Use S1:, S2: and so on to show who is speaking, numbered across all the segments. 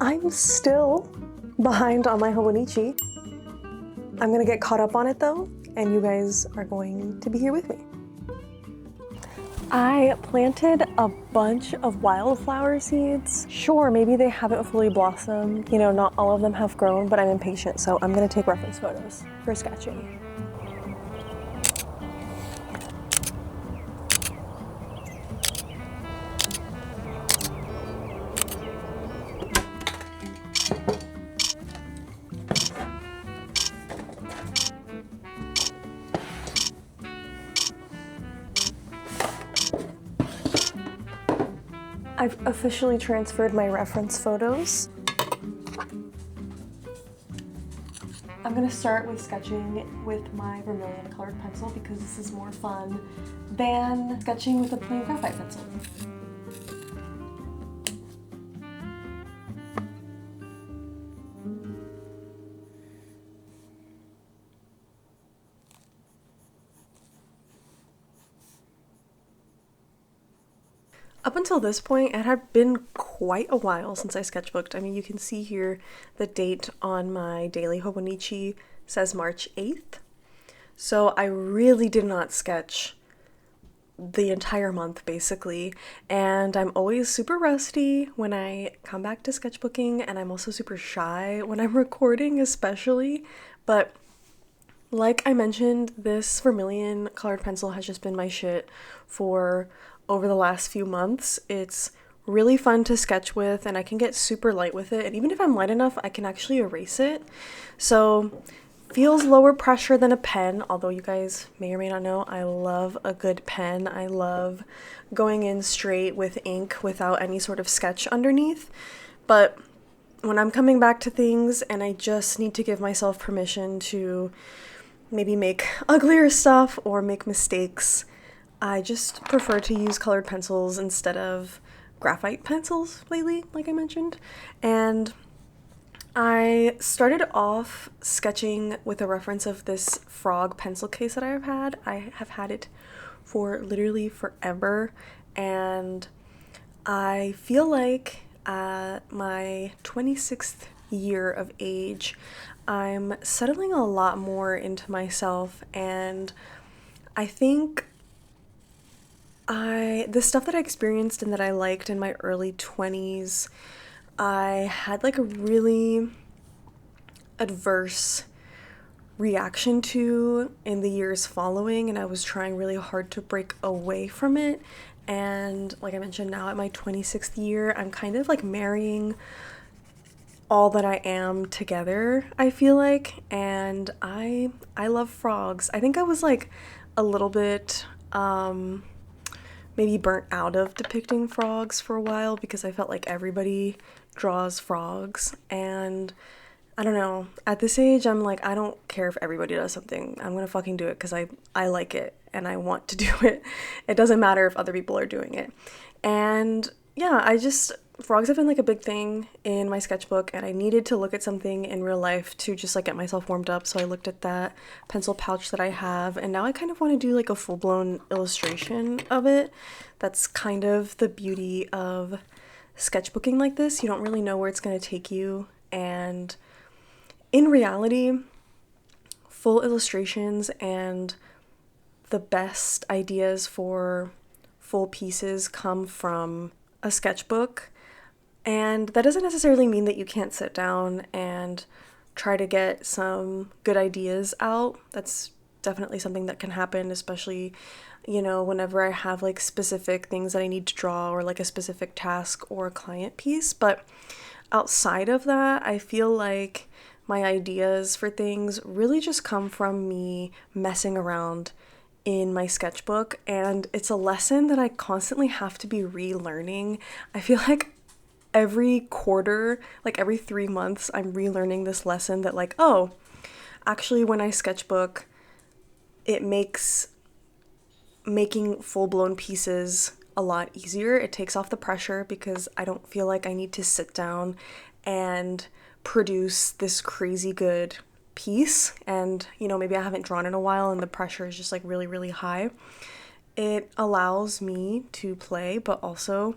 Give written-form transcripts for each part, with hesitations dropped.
S1: I'm still behind on my hobonichi. I'm gonna get caught up on it though, and you guys are going to be here with me. I planted a bunch of wildflower seeds. Sure, maybe they haven't fully blossomed. You know, not all of them have grown, but I'm impatient, so I'm gonna take reference photos for sketching. I've officially transferred my reference photos. I'm gonna start with sketching with my vermilion colored pencil because this is more fun than sketching with a plain graphite pencil. Up until this point, it had been quite a while since I sketchbooked. I mean, you can see here the date on my daily hobonichi says March 8th. So I really did not sketch the entire month basically, and I'm always super rusty when I come back to sketchbooking, and I'm also super shy when I'm recording especially, but like I mentioned, this vermilion colored pencil has just been my shit for over the last few months. It's really fun to sketch with, and I can get super light with it, and even if I'm light enough, I can actually erase it. So feels lower pressure than a pen, although you guys may or may not know, I love a good pen. I love going in straight with ink without any sort of sketch underneath. But when I'm coming back to things and I just need to give myself permission to maybe make uglier stuff or make mistakes, I just prefer to use colored pencils instead of graphite pencils lately, like I mentioned. And I started off sketching with a reference of this frog pencil case that I've had. I have had it for literally forever, and I feel like at my 26th year of age, I'm settling a lot more into myself, and I think the stuff that I experienced and that I liked in my early 20s, I had like a really adverse reaction to in the years following, and I was trying really hard to break away from it. And like I mentioned, now at my 26th year, I'm kind of like marrying all that I am together, I feel like, and I love frogs. I think I was like a little bit maybe burnt out of depicting frogs for a while because I felt like everybody draws frogs, and I don't know, at this age I'm like, I don't care if everybody does something, I'm gonna fucking do it because I like it and I want to do it. It doesn't matter if other people are doing it. And yeah, frogs have been like a big thing in my sketchbook, and I needed to look at something in real life to just like get myself warmed up, so I looked at that pencil pouch that I have, and now I kind of want to do like a full-blown illustration of it. That's kind of the beauty of sketchbooking like this. You don't really know where it's going to take you, and in reality, full illustrations and the best ideas for full pieces come from a sketchbook. And that doesn't necessarily mean that you can't sit down and try to get some good ideas out. That's definitely something that can happen, especially, you know, whenever I have like specific things that I need to draw or like a specific task or a client piece. But outside of that, I feel like my ideas for things really just come from me messing around in my sketchbook, and it's a lesson that I constantly have to be relearning. I feel like every quarter, like every 3 months, I'm relearning this lesson that like, oh, actually when I sketchbook, it makes making full-blown pieces a lot easier. It takes off the pressure because I don't feel like I need to sit down and produce this crazy good piece, and you know, maybe I haven't drawn in a while and the pressure is just like really, really high. It allows me to play, but also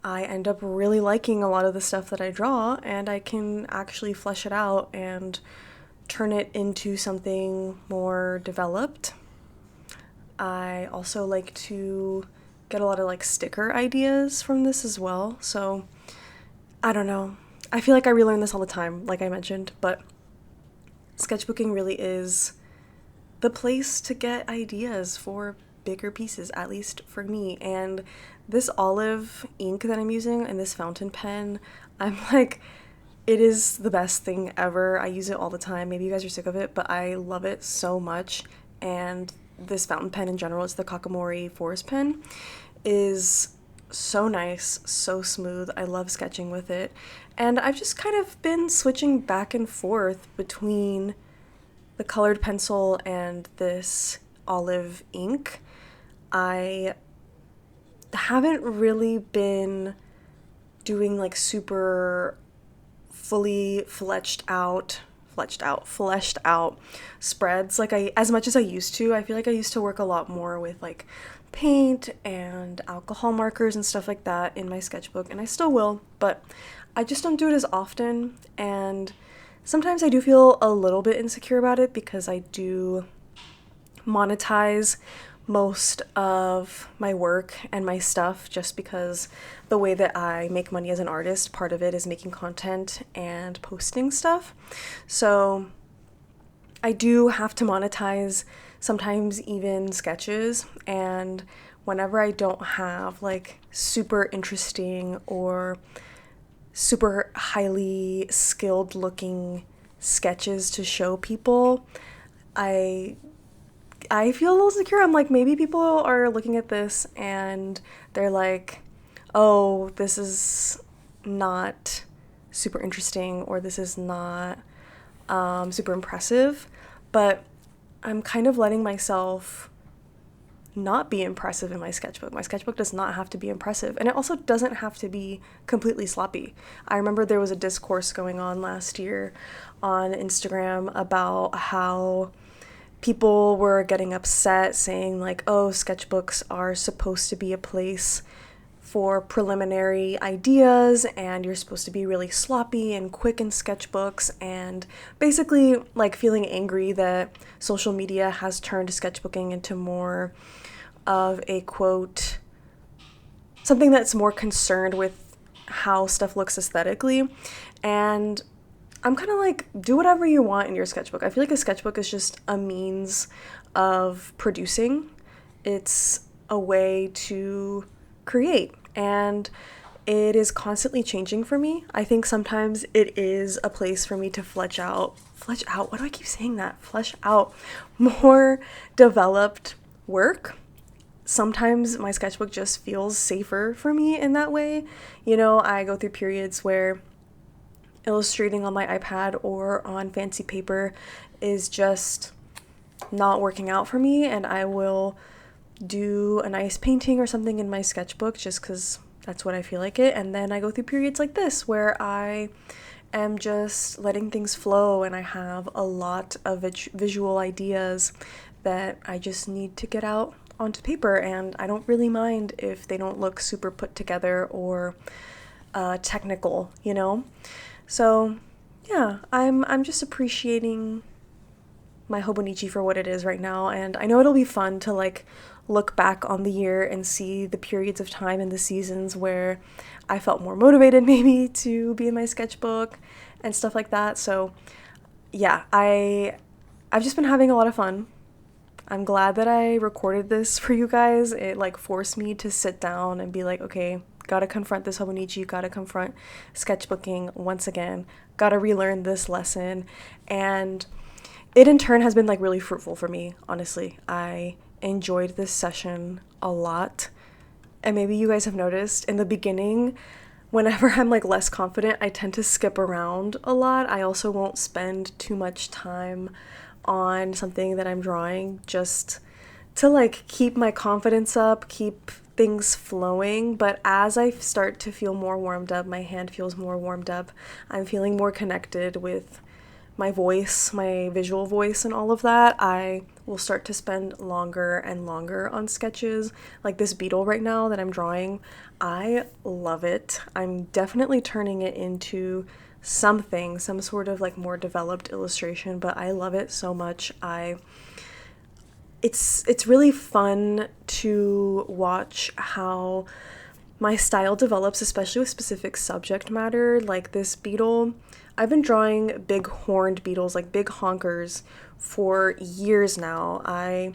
S1: I end up really liking a lot of the stuff that I draw, and I can actually flesh it out and turn it into something more developed. I also like to get a lot of like sticker ideas from this as well. So I don't know. I feel like I relearn this all the time, like I mentioned, but sketchbooking really is the place to get ideas for bigger pieces, at least for me. And this olive ink that I'm using and this fountain pen, I'm like, it is the best thing ever. I use it all the time. Maybe you guys are sick of it, but I love it so much. And this fountain pen in general, it's the Kakamori Forest pen, is so nice, so smooth. I love sketching with it. And I've just kind of been switching back and forth between the colored pencil and this olive ink. I haven't really been doing like super fully fleshed out spreads like as much as I used to. I feel like I used to work a lot more with like paint and alcohol markers and stuff like that in my sketchbook, and I still will, but I just don't do it as often. And sometimes I do feel a little bit insecure about it because I do monetize most of my work and my stuff just because the way that I make money as an artist, part of it is making content and posting stuff. So I do have to monetize sometimes even sketches, and whenever I don't have like super interesting or super highly skilled looking sketches to show people, I feel a little insecure. I'm like, maybe people are looking at this and they're like, oh, this is not super interesting, or this is not super impressive. But I'm kind of letting myself not be impressive in my sketchbook. My sketchbook does not have to be impressive, and it also doesn't have to be completely sloppy. I remember there was a discourse going on last year on Instagram about how people were getting upset saying like, oh, sketchbooks are supposed to be a place for preliminary ideas and you're supposed to be really sloppy and quick in sketchbooks, and basically like feeling angry that social media has turned sketchbooking into more of a quote, something that's more concerned with how stuff looks aesthetically. And I'm kind of like, do whatever you want in your sketchbook. I feel like a sketchbook is just a means of producing. It's a way to create, and it is constantly changing for me. I think sometimes it is a place for me to flesh out, why do I keep saying that? Flesh out more developed work. Sometimes my sketchbook just feels safer for me in that way. You know, I go through periods where illustrating on my iPad or on fancy paper is just not working out for me, and I will do a nice painting or something in my sketchbook just because that's what I feel like it. And then I go through periods like this where I am just letting things flow and I have a lot of visual ideas that I just need to get out onto paper, and I don't really mind if they don't look super put together or technical, you know? So yeah, I'm just appreciating my hobonichi for what it is right now, and I know it'll be fun to like look back on the year and see the periods of time and the seasons where I felt more motivated maybe to be in my sketchbook and stuff like that. So yeah, I've just been having a lot of fun. I'm glad that I recorded this for you guys. It like forced me to sit down and be like, okay, gotta confront this hobonichi, gotta confront sketchbooking once again, gotta relearn this lesson. And it in turn has been like really fruitful for me, honestly. I enjoyed this session a lot. And maybe you guys have noticed in the beginning, whenever I'm like less confident, I tend to skip around a lot. I also won't spend too much time on something that I'm drawing just to like keep my confidence up, keep things flowing. But as I start to feel more warmed up, my hand feels more warmed up, I'm feeling more connected with my voice, my visual voice, and all of that, I will start to spend longer and longer on sketches. Like this beetle right now that I'm drawing, I love it. I'm definitely turning it into something, some sort of like more developed illustration, but I love it so much. It's really fun to watch how my style develops, especially with specific subject matter, like this beetle. I've been drawing big horned beetles, like big honkers, for years now. I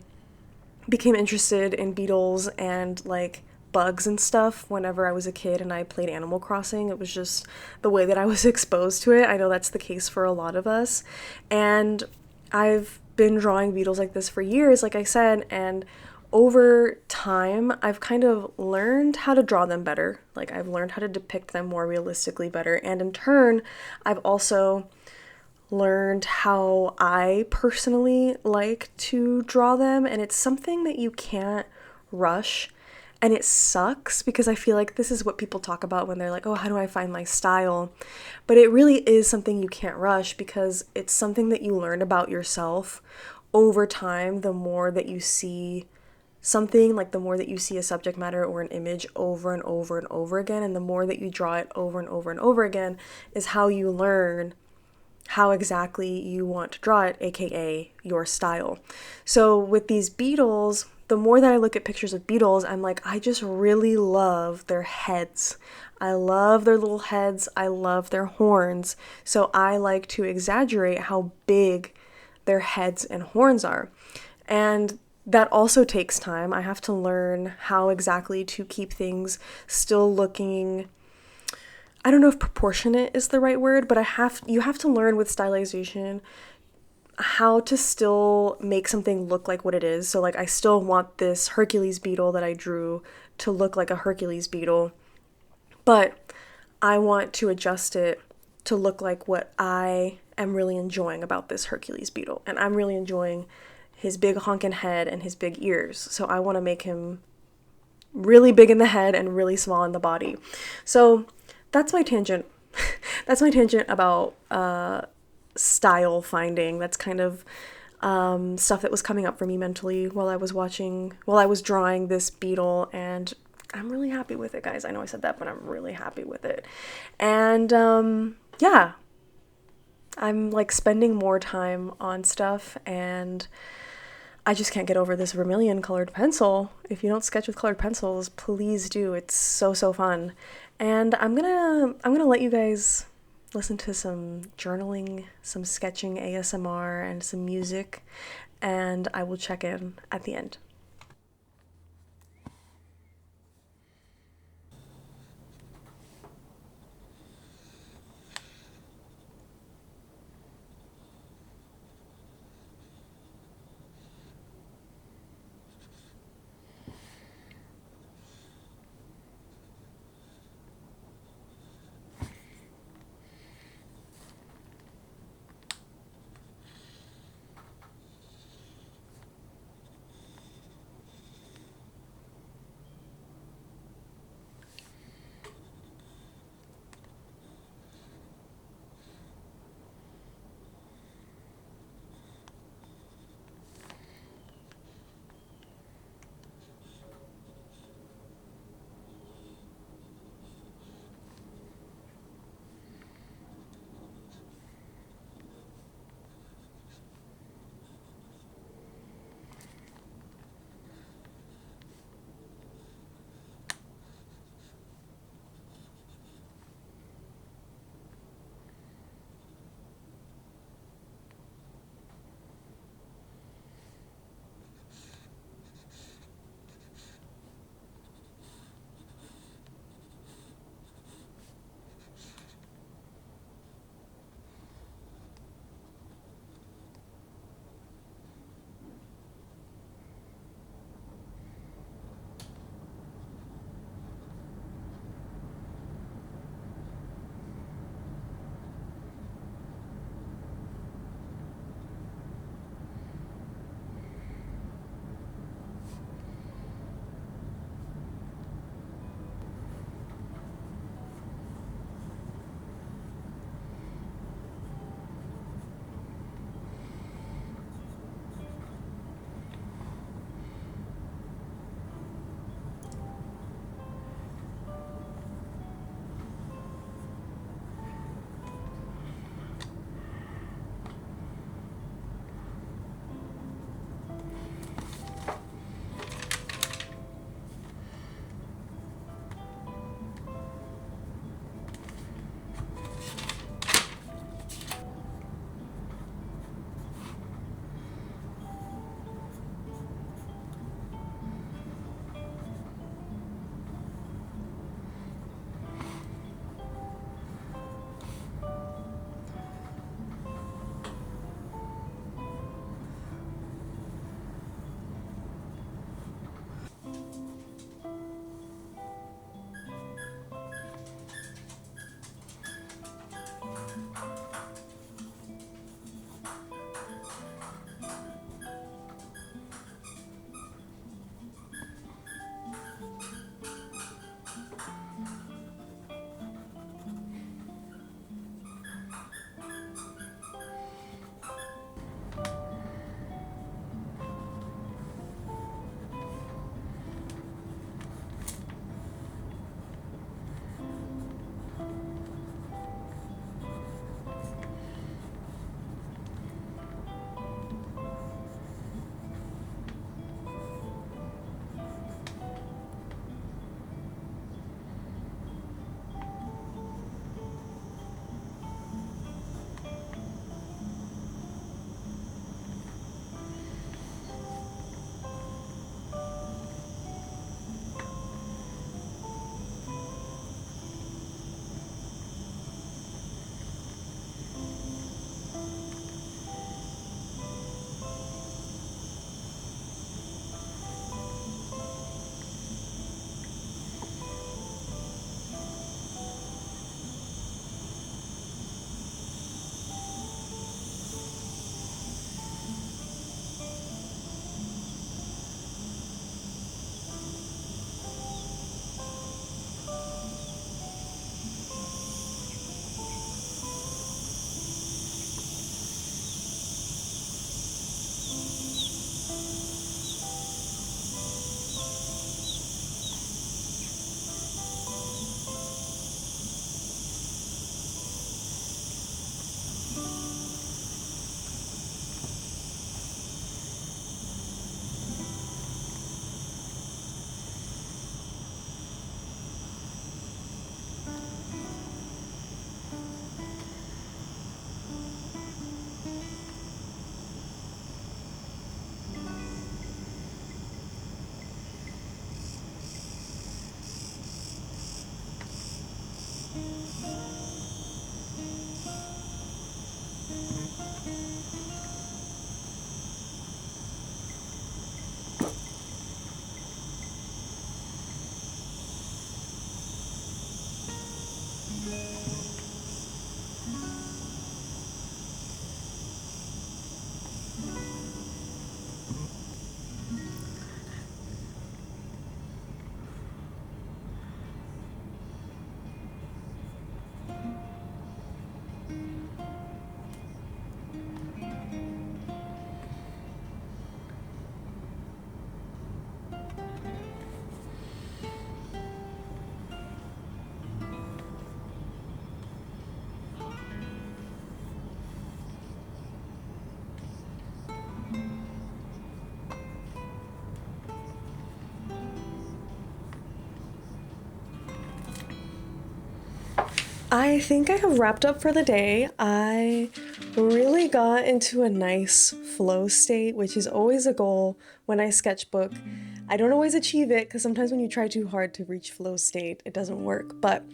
S1: became interested in beetles and like bugs and stuff whenever I was a kid and I played Animal Crossing. It was just the way that I was exposed to it. I know that's the case for a lot of us. And I've been drawing beetles like this for years, like I said, and over time, I've kind of learned how to draw them better. Like, I've learned how to depict them more realistically better. And in turn, I've also learned how I personally like to draw them. And it's something that you can't rush. And it sucks because I feel like this is what people talk about when they're like, oh, how do I find my style? But it really is something you can't rush because it's something that you learn about yourself over time. The more that you see something, like the more that you see a subject matter or an image over and over and over again, and the more that you draw it over and over and over again, is how you learn how exactly you want to draw it, aka your style. So with these beetles, the more that I look at pictures of beetles, I'm like, I just really love their heads. I love their little heads. I love their horns. So I like to exaggerate how big their heads and horns are. And that also takes time. I have to learn how exactly to keep things still looking, I don't know if proportionate is the right word, but you have to learn with stylization how to still make something look like what it is. So like I still want this Hercules beetle that I drew to look like a Hercules beetle, but I want to adjust it to look like what I am really enjoying about this Hercules beetle. And I'm really enjoying his big honkin' head and his big ears. So I want to make him really big in the head and really small in the body. So that's my tangent. That's my tangent about style finding. That's kind of stuff that was coming up for me mentally while I was drawing this beetle, and I'm really happy with it, guys. I know I said that, but I'm really happy with it. And yeah, I'm like spending more time on stuff, and I just can't get over this vermilion colored pencil. If you don't sketch with colored pencils, please do. It's so, so fun. And I'm gonna let you guys listen to some journaling, some sketching ASMR, and some music, and I will check in at the end. I think I have wrapped up for the day. I really got into a nice flow state, which is always a goal when I sketchbook. I don't always achieve it because sometimes when you try too hard to reach flow state, it doesn't work. But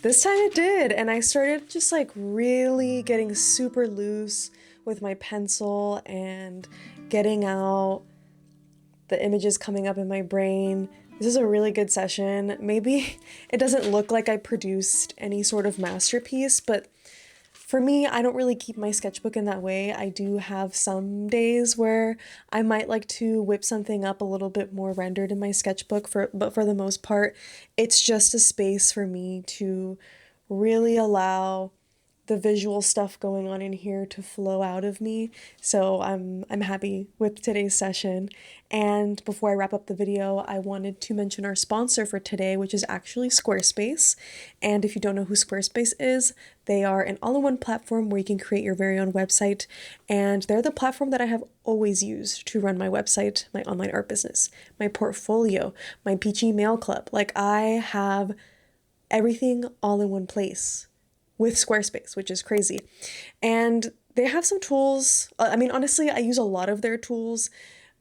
S1: this time it did, and I started just like really getting super loose with my pencil and getting out the images coming up in my brain. This is a really good session. Maybe it doesn't look like I produced any sort of masterpiece, but for me, I don't really keep my sketchbook in that way. I do have some days where I might like to whip something up a little bit more rendered in my sketchbook, but for the most part, it's just a space for me to really allow the visual stuff going on in here to flow out of me. So I'm happy with today's session. And before I wrap up the video, I wanted to mention our sponsor for today, which is actually Squarespace. And if you don't know who Squarespace is, they are an all-in-one platform where you can create your very own website. And they're the platform that I have always used to run my website, my online art business, my portfolio, my peachy mail club. Like, I have everything all in one place with Squarespace, which is crazy. And they have some tools. I mean, honestly, I use a lot of their tools,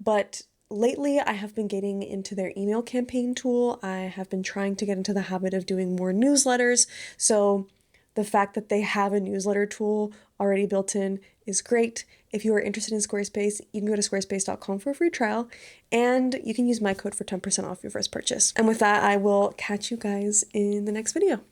S1: but lately I have been getting into their email campaign tool. I have been trying to get into the habit of doing more newsletters. So the fact that they have a newsletter tool already built in is great. If you are interested in Squarespace, you can go to squarespace.com for a free trial, and you can use my code for 10% off your first purchase. And with that, I will catch you guys in the next video.